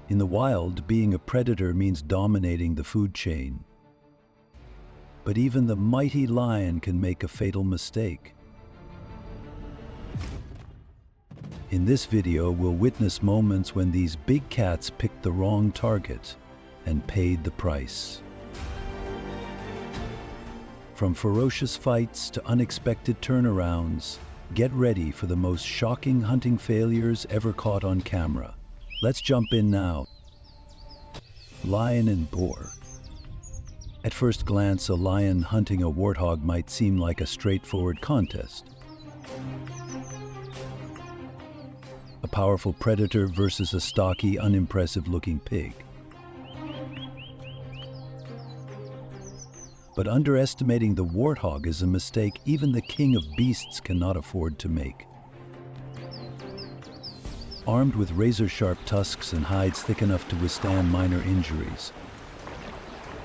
In the wild, being a predator means dominating the food chain. But even the mighty lion can make a fatal mistake. In this video, we'll witness moments when these big cats picked the wrong target and paid the price. From ferocious fights to unexpected turnarounds, get ready for the most shocking hunting failures ever caught on camera. Let's jump in now. Lion and boar. At first glance, a lion hunting a warthog might seem like a straightforward contest. A powerful predator versus a stocky, unimpressive-looking pig. But underestimating the warthog is a mistake even the king of beasts cannot afford to make. Armed with razor-sharp tusks and hides thick enough to withstand minor injuries,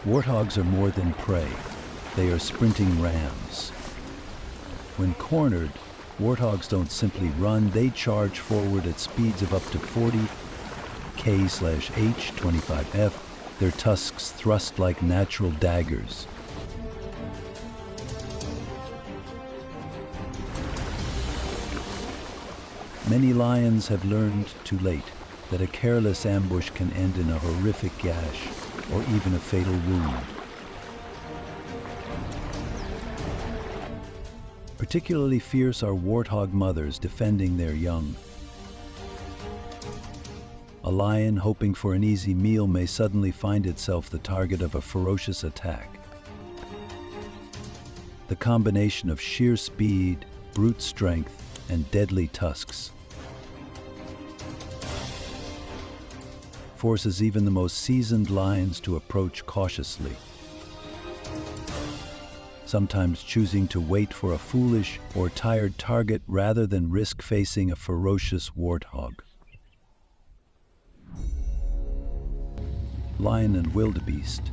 warthogs are more than prey. They are sprinting rams. When cornered, warthogs don't simply run, they charge forward at speeds of up to 40 km/h, 25 f, their tusks thrust like natural daggers. Many lions have learned too late that a careless ambush can end in a horrific gash or even a fatal wound. Particularly fierce are warthog mothers defending their young. A lion hoping for an easy meal may suddenly find itself the target of a ferocious attack. The combination of sheer speed, brute strength, and deadly tusks forces even the most seasoned lions to approach cautiously, sometimes choosing to wait for a foolish or tired target rather than risk facing a ferocious warthog. Lion and wildebeest.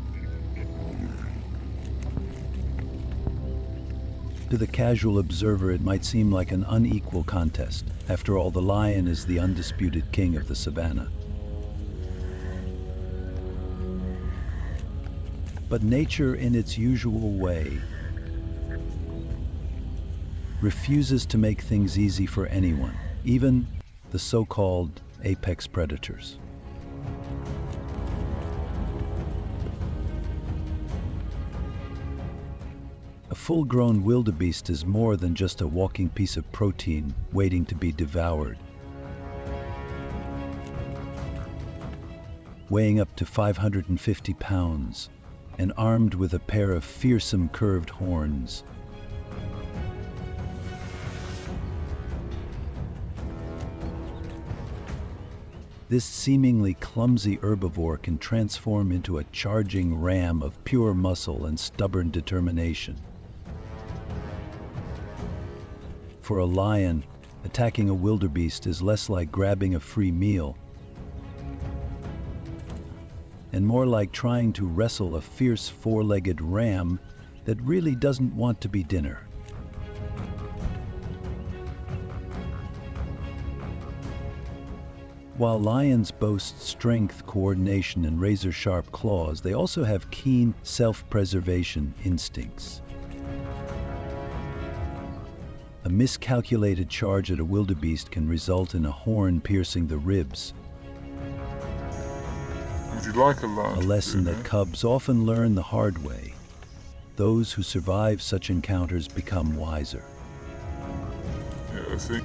To the casual observer, it might seem like an unequal contest. After all, the lion is the undisputed king of the savannah. But nature, in its usual way, refuses to make things easy for anyone, even the so-called apex predators. A full-grown wildebeest is more than just a walking piece of protein waiting to be devoured. Weighing up to 550 pounds and armed with a pair of fearsome curved horns, this seemingly clumsy herbivore can transform into a charging ram of pure muscle and stubborn determination. For a lion, attacking a wildebeest is less like grabbing a free meal and more like trying to wrestle a fierce four-legged ram that really doesn't want to be dinner. While lions boast strength, coordination, and razor-sharp claws, they also have keen self-preservation instincts. A miscalculated charge at a wildebeest can result in a horn piercing the ribs. Would you like a lion? A lesson that cubs often learn the hard way. Those who survive such encounters become wiser. Yeah, I think.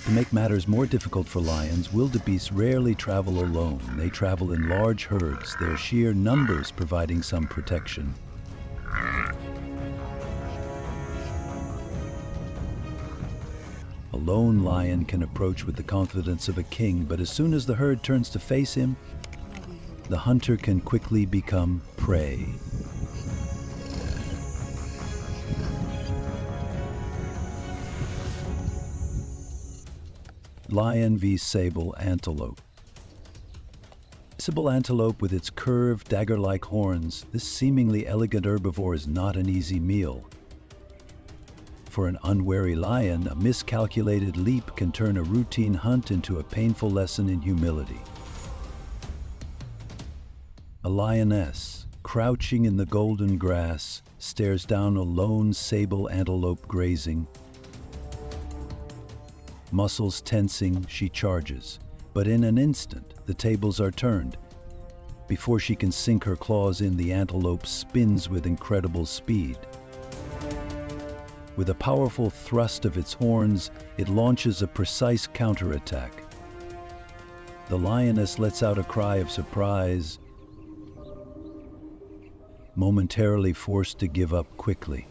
To make matters more difficult for lions, wildebeests rarely travel alone. They travel in large herds, their sheer numbers providing some protection. A lone lion can approach with the confidence of a king, but as soon as the herd turns to face him, the hunter can quickly become prey. Lion v. sable antelope. Sable antelope with its curved, dagger-like horns, this seemingly elegant herbivore is not an easy meal. For an unwary lion, a miscalculated leap can turn a routine hunt into a painful lesson in humility. A lioness, crouching in the golden grass, stares down a lone sable antelope grazing. Muscles tensing, she charges, but in an instant, the tables are turned. Before she can sink her claws in, the antelope spins with incredible speed. With a powerful thrust of its horns, it launches a precise counterattack. The lioness lets out a cry of surprise, momentarily forced to give up quickly.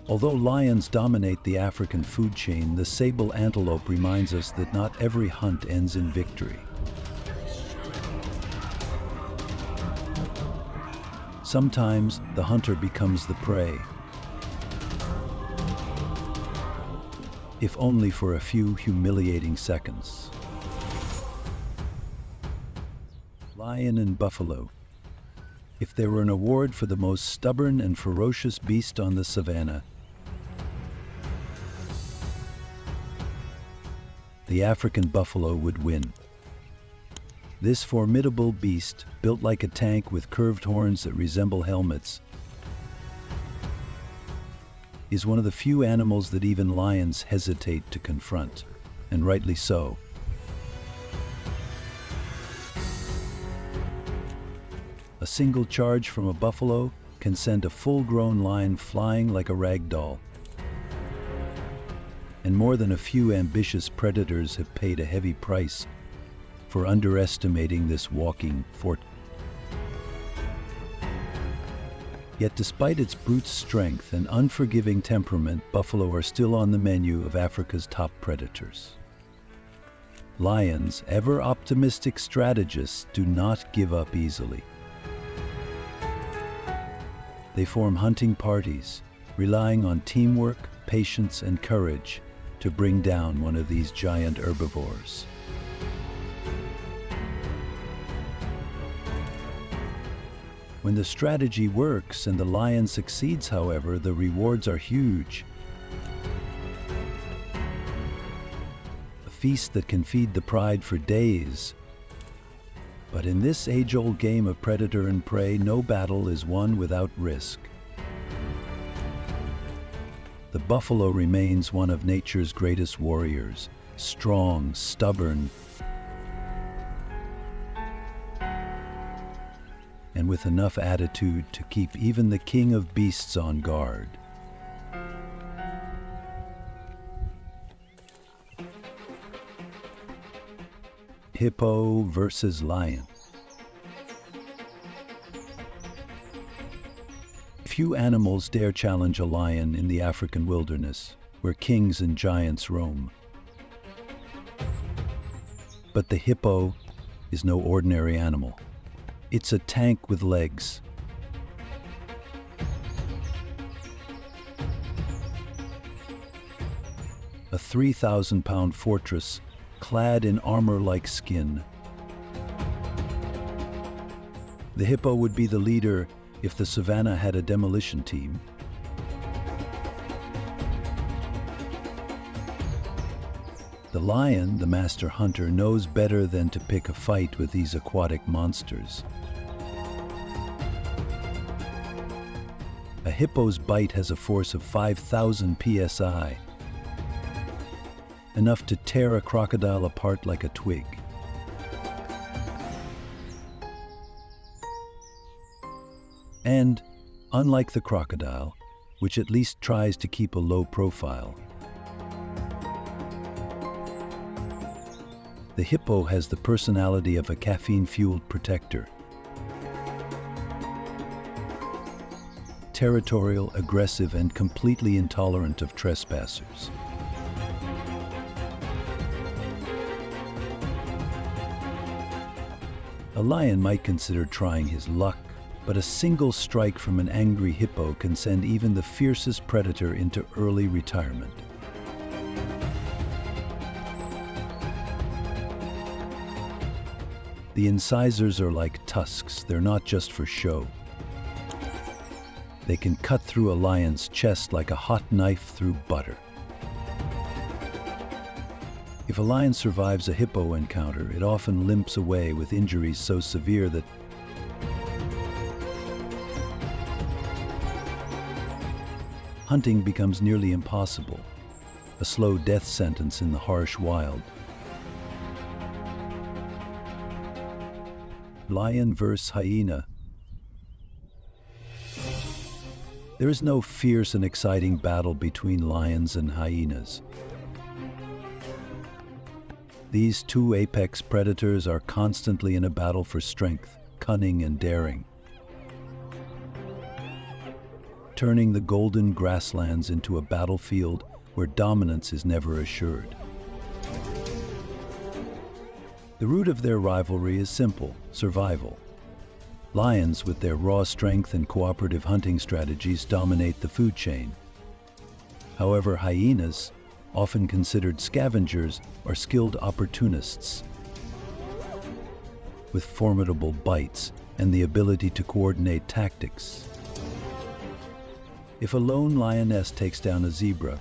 Although lions dominate the African food chain, the sable antelope reminds us that not every hunt ends in victory. Sometimes the hunter becomes the prey, if only for a few humiliating seconds. Lion and buffalo. If there were an award for the most stubborn and ferocious beast on the savannah, the African buffalo would win. This formidable beast, built like a tank with curved horns that resemble helmets, is one of the few animals that even lions hesitate to confront, and rightly so. A single charge from a buffalo can send a full-grown lion flying like a rag doll. And more than a few ambitious predators have paid a heavy price for underestimating this walking fort. Yet despite its brute strength and unforgiving temperament, buffalo are still on the menu of Africa's top predators. Lions, ever optimistic strategists, do not give up easily. They form hunting parties, relying on teamwork, patience, and courage to bring down one of these giant herbivores. When the strategy works and the lion succeeds, however, the rewards are huge. A feast that can feed the pride for days. But in this age-old game of predator and prey, no battle is won without risk. The buffalo remains one of nature's greatest warriors, strong, stubborn, and with enough attitude to keep even the king of beasts on guard. Hippo versus lion. Few animals dare challenge a lion in the African wilderness, where kings and giants roam. But the hippo is no ordinary animal. It's a tank with legs. A 3,000-pound fortress clad in armor-like skin. The hippo would be the leader if the savannah had a demolition team. The lion, the master hunter, knows better than to pick a fight with these aquatic monsters. A hippo's bite has a force of 5,000 psi, enough to tear a crocodile apart like a twig. And, unlike the crocodile, which at least tries to keep a low profile, the hippo has the personality of a caffeine-fueled protector. Territorial, aggressive, and completely intolerant of trespassers. A lion might consider trying his luck, but a single strike from an angry hippo can send even the fiercest predator into early retirement. The incisors are like tusks. They're not just for show. They can cut through a lion's chest like a hot knife through butter. If a lion survives a hippo encounter, it often limps away with injuries so severe that hunting becomes nearly impossible, a slow death sentence in the harsh wild. Lion vs. hyena. There is no fierce and exciting battle between lions and hyenas. These two apex predators are constantly in a battle for strength, cunning, and daring, turning the golden grasslands into a battlefield where dominance is never assured. The root of their rivalry is simple: survival. Lions, with their raw strength and cooperative hunting strategies, dominate the food chain. However, hyenas, often considered scavengers, are skilled opportunists with formidable bites and the ability to coordinate tactics. If a lone lioness takes down a zebra,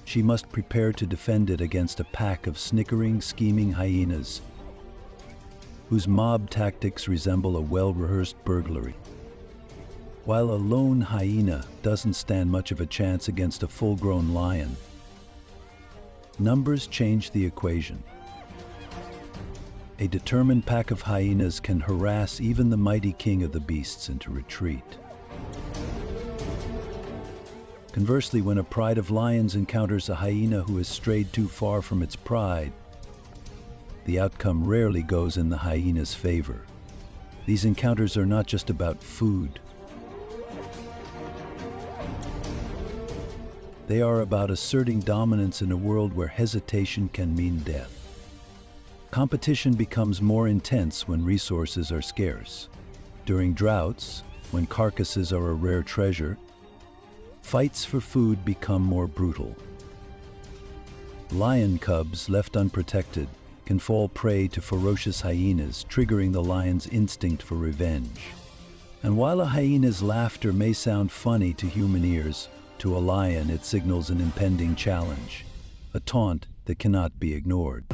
she must prepare to defend it against a pack of snickering, scheming hyenas whose mob tactics resemble a well-rehearsed burglary. While a lone hyena doesn't stand much of a chance against a full-grown lion, numbers change the equation. A determined pack of hyenas can harass even the mighty king of the beasts into retreat. Conversely, when a pride of lions encounters a hyena who has strayed too far from its pride, the outcome rarely goes in the hyena's favor. These encounters are not just about food. They are about asserting dominance in a world where hesitation can mean death. Competition becomes more intense when resources are scarce. During droughts, when carcasses are a rare treasure, fights for food become more brutal. Lion cubs left unprotected can fall prey to ferocious hyenas, triggering the lion's instinct for revenge. And while a hyena's laughter may sound funny to human ears, to a lion it signals an impending challenge, a taunt that cannot be ignored.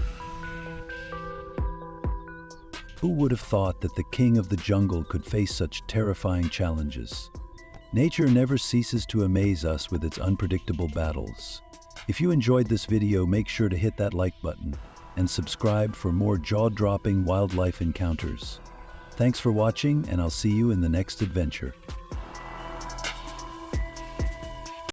Who would have thought that the king of the jungle could face such terrifying challenges? Nature never ceases to amaze us with its unpredictable battles. If you enjoyed this video, make sure to hit that like button and subscribe for more jaw-dropping wildlife encounters. Thanks for watching, and I'll see you in the next adventure.